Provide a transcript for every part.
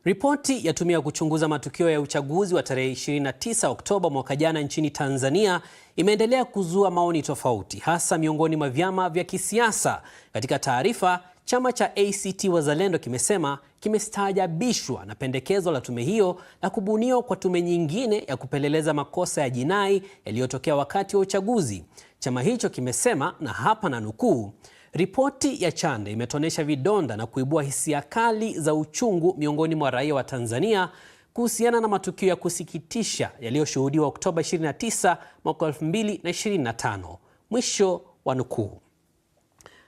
Ripoti ya tume ya kuchunguza matukio ya uchaguzi wa tarehe 29 Oktoba mwaka jana nchini Tanzania imeendelea kuzua maoni tofauti, hasa miongoni mwa vyama vya kisiasa. Katika taarifa, chama cha ACT Wazalendo kimesema kimestaajabishwa na pendekezo la tume hiyo la kubuniwa kwa tume nyingine ya kupeleleza makosa ya jinai yaliyotokea wakati wa uchaguzi. Chama hicho kimesema, na hapa na nukuu, ripoti ya Chande imetonesha vidonda na kuibua hisia kali za uchungu miongoni mwa raia wa Tanzania kuhusiana na matukio ya kusikitisha yaliyoshuhudiwa Oktoba 29 mwaka 2025. Mwisho wa nukuu.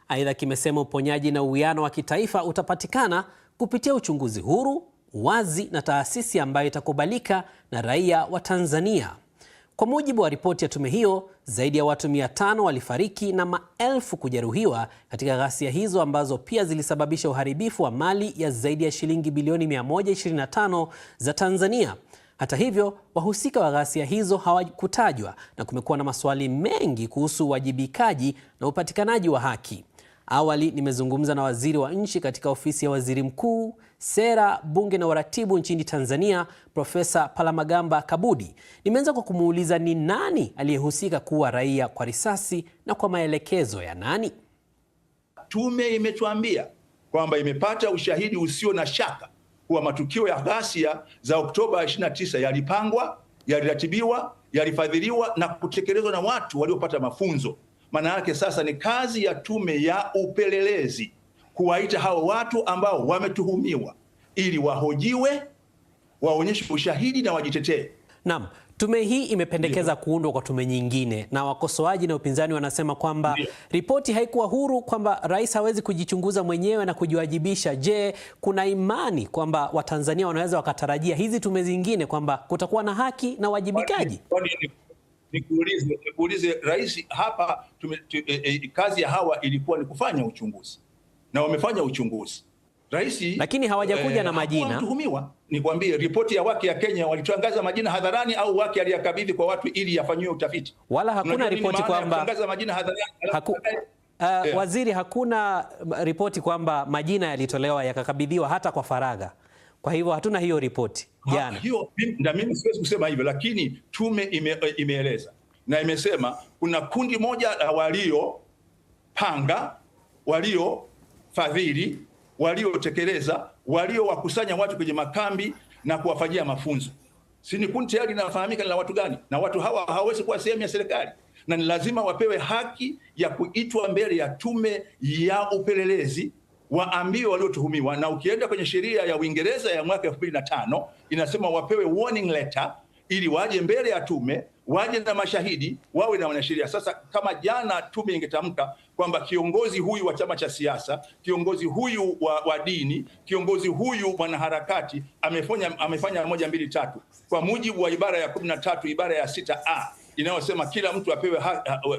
Aidha, kimesema uponyaji na uwiano wa kitaifa utapatikana kupitia uchunguzi huru, wazi na taasisi ambayo itakubalika na raia wa Tanzania. Kwa mujibu wa ripoti ya tume hiyo, zaidi ya watu 500 walifariki na maelfu kujeruhiwa katika ghasia hizo ambazo pia zilisababisha uharibifu wa mali ya zaidi ya shilingi bilioni 125 za Tanzania. Hata hivyo, wahusika wa ghasia hizo hawakutajwa na kumekuwa na maswali mengi kuhusu uwajibikaji na upatikanaji wa haki. Awali nimezungumza na waziri wa nchi katika ofisi ya waziri mkuu, sera, bunge na uratibu nchini Tanzania, Profesa Palamagamba Kabudi. Nimeanza kwa kumuuliza ni nani aliyehusika kuua raia kwa risasi na kwa maelekezo ya nani. Tume imetuambia kwamba imepata ushahidi usio na shaka kuwa matukio ya ghasia za Oktoba 29 yalipangwa, yaliratibiwa, yalifadhiliwa na kutekelezwa na watu waliopata mafunzo. Maana yake sasa ni kazi ya tume ya upelelezi kuwaita hao watu ambao wametuhumiwa ili wahojiwe, waonyeshe ushahidi na wajitetee. Naam, tume hii imependekeza kuundwa kwa tume nyingine, na wakosoaji na upinzani wanasema kwamba ripoti haikuwa huru, kwamba rais hawezi kujichunguza mwenyewe na kujiwajibisha. Je, kuna imani kwamba Watanzania wanaweza wakatarajia hizi tume zingine kwamba kutakuwa na haki na wajibikaji? Nikuulize rais hapa, kazi ya hawa ilikuwa ni kufanya uchunguzi na wamefanya uchunguzi. Rais, lakini hawajakuja na majina. Watuhumiwa, nikwambie, ripoti ya Waki ya Kenya walitangaza majina hadharani au Waki aliyakabidhi kwa watu ili yafanyiwe utafiti? Wala hakuna ripoti kwamba majina hadharani. Waziri, hakuna ripoti kwamba majina yalitolewa yakakabidhiwa hata kwa faragha. Kwa hivyo hatuna hiyo ripoti jana. Hiyo na mimi siwezi kusema hivyo, lakini tume imeeleza na imesema kuna kundi moja waliopanga, waliofadhili, waliotekeleza, waliowakusanya watu kwenye makambi na kuwafanyia mafunzo. Si ni kundi tayari linafahamika ni la watu gani? Na watu hawa hawawezi kuwa sehemu ya serikali, na ni lazima wapewe haki ya kuitwa mbele ya tume ya upelelezi, waambiwe waliotuhumiwa. Na ukienda kwenye sheria ya Uingereza ya mwaka 2005 inasema wapewe warning letter ili waje mbele ya tume, waje na mashahidi, wawe na wanasheria. Sasa kama jana tume ingetamka kwamba kiongozi huyu wa chama cha siasa, kiongozi huyu wa dini, kiongozi huyu mwanaharakati amefanya 1, 2, 3 kwa mujibu wa ibara ya 13 ibara ya 6A inayosema kila mtu apewe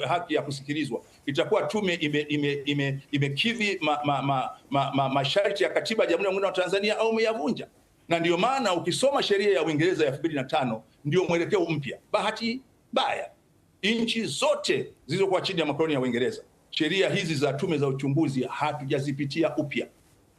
haki ya kusikilizwa, itakuwa tume imekidhi masharti ya katiba ya Jamhuri ya Muungano wa Tanzania au umeyavunja. Na ndio maana ukisoma sheria ya Uingereza ya 2005 ndio mwelekeo mpya. Bahati mbaya, nchi zote zilizokuwa chini ya makoloni ya Uingereza, sheria hizi za tume za uchunguzi hatujazipitia upya.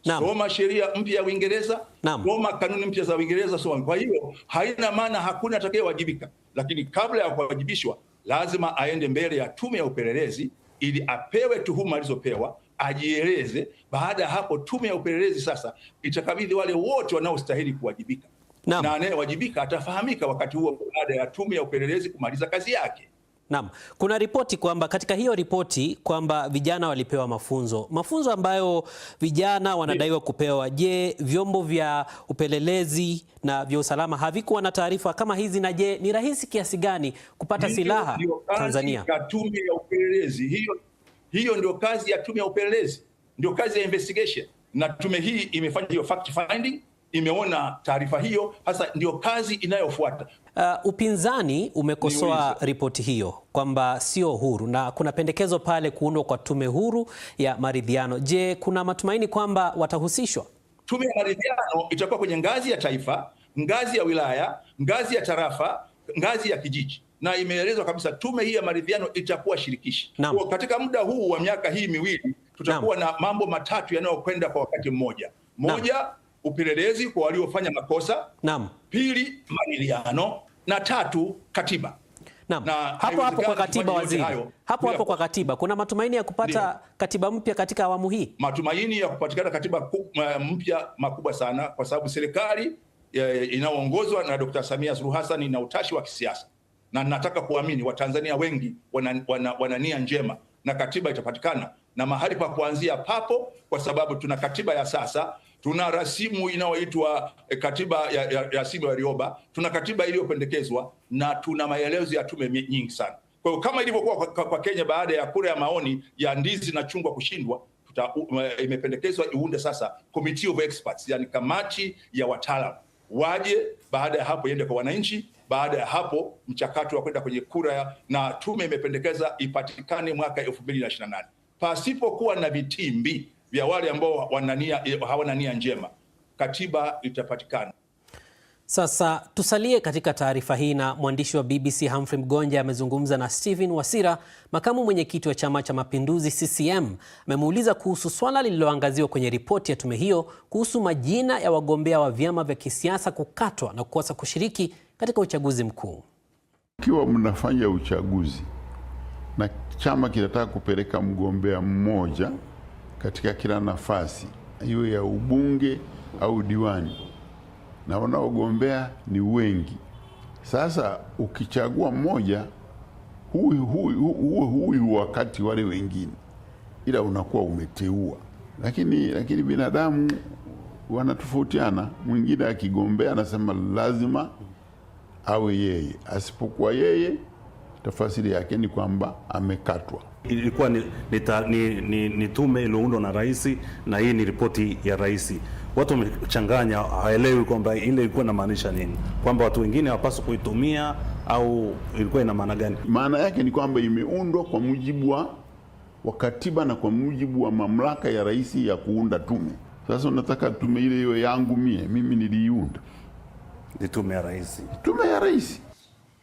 Soma sheria mpya ya Uingereza, soma kanuni mpya za Uingereza. Kwa hiyo haina maana hakuna atakayewajibika, lakini kabla ya kuwajibishwa lazima aende mbele ya tume ya upelelezi ili apewe tuhuma alizopewa, ajieleze. Baada ya hapo tume ya upelelezi sasa itakabidhi wale wote wanaostahili kuwajibika. Na anayewajibika atafahamika wakati huo baada ya tume ya upelelezi kumaliza kazi yake. Naam, kuna ripoti kwamba katika hiyo ripoti kwamba vijana walipewa mafunzo ambayo vijana wanadaiwa kupewa. Je, vyombo vya upelelezi na vya usalama havikuwa na taarifa kama hizi? Na je, ni rahisi kiasi gani kupata silaha Tanzania? Tume ya upelelezi hiyo ndio kazi ya tume ya upelelezi, ndio kazi ya investigation, na tume hii imefanya hiyo fact finding, imeona taarifa hiyo, hasa ndio kazi inayofuata. Upinzani umekosoa ripoti hiyo kwamba sio huru, na kuna pendekezo pale kuundwa kwa tume huru ya maridhiano. Je, kuna matumaini kwamba watahusishwa? Tume ya maridhiano itakuwa kwenye ngazi ya taifa, ngazi ya wilaya, ngazi ya tarafa, ngazi ya kijiji, na imeelezwa kabisa tume hii ya maridhiano itakuwa shirikishi. Katika muda huu wa miaka hii miwili tutakuwa na mambo matatu yanayokwenda kwa wakati mmoja. Moja, upelelezi kwa waliofanya makosa. Naam. Pili, maridhiano, na tatu, katiba. Naam. Hapo kwa katiba, waziri. Hapo kwa katiba, kuna matumaini ya kupata katiba mpya katika awamu hii? Matumaini ya kupatikana katiba mpya makubwa sana, kwa sababu serikali inayoongozwa na Dr. Samia Suluhu Hassan ina utashi wa kisiasa, na nataka kuamini Watanzania wengi wana nia njema na katiba itapatikana, na mahali pa kuanzia papo, kwa sababu tuna katiba ya sasa, tuna rasimu inayoitwa katiba ya rasimu ya Warioba, tuna katiba iliyopendekezwa, na tuna maelezo ya tume nyingi sana. Kwa hiyo kama ilivyokuwa kwa Kenya baada ya kura ya maoni ya ndizi na chungwa kushindwa, imependekezwa iunde sasa committee of experts, yani kamati ya wataalamu, waje baada ya hapo iende kwa wananchi. Baada ya hapo mchakato wa kwenda kwenye kura, na tume imependekeza ipatikane mwaka 2028 pasipokuwa na vitimbi vya wale ambao hawana nia njema, katiba itapatikana. Sasa tusalie katika taarifa hii, na mwandishi wa BBC Humphrey Mgonja amezungumza na Stephen Wasira, makamu mwenyekiti wa Chama cha Mapinduzi CCM. Amemuuliza kuhusu swala lililoangaziwa kwenye ripoti ya tume hiyo kuhusu majina ya wagombea wa vyama vya kisiasa kukatwa na kukosa kushiriki katika uchaguzi mkuu. Ikiwa mnafanya uchaguzi na chama kinataka kupeleka mgombea mmoja katika kila nafasi, hiyo ya ubunge au diwani, na wanaogombea ni wengi, sasa ukichagua mmoja, huyu wakati wale wengine, ila unakuwa umeteua. Lakini binadamu wanatofautiana. Mwingine akigombea anasema lazima awe yeye, asipokuwa yeye tafasiri yake ni kwamba amekatwa. Ilikuwa ni tume iliyoundwa na rais, na hii ni ripoti ya rais. Watu wamechanganya, haelewi kwamba ile ilikuwa inamaanisha nini, kwamba watu wengine hawapaswi kuitumia, au ilikuwa ina maana gani? Maana yake ni kwamba imeundwa kwa mujibu wa katiba na kwa mujibu wa mamlaka ya rais ya kuunda tume. Sasa unataka tume ile hiyo yangu mimi niliiunda? Ni tume ya rais. Tume ya rais.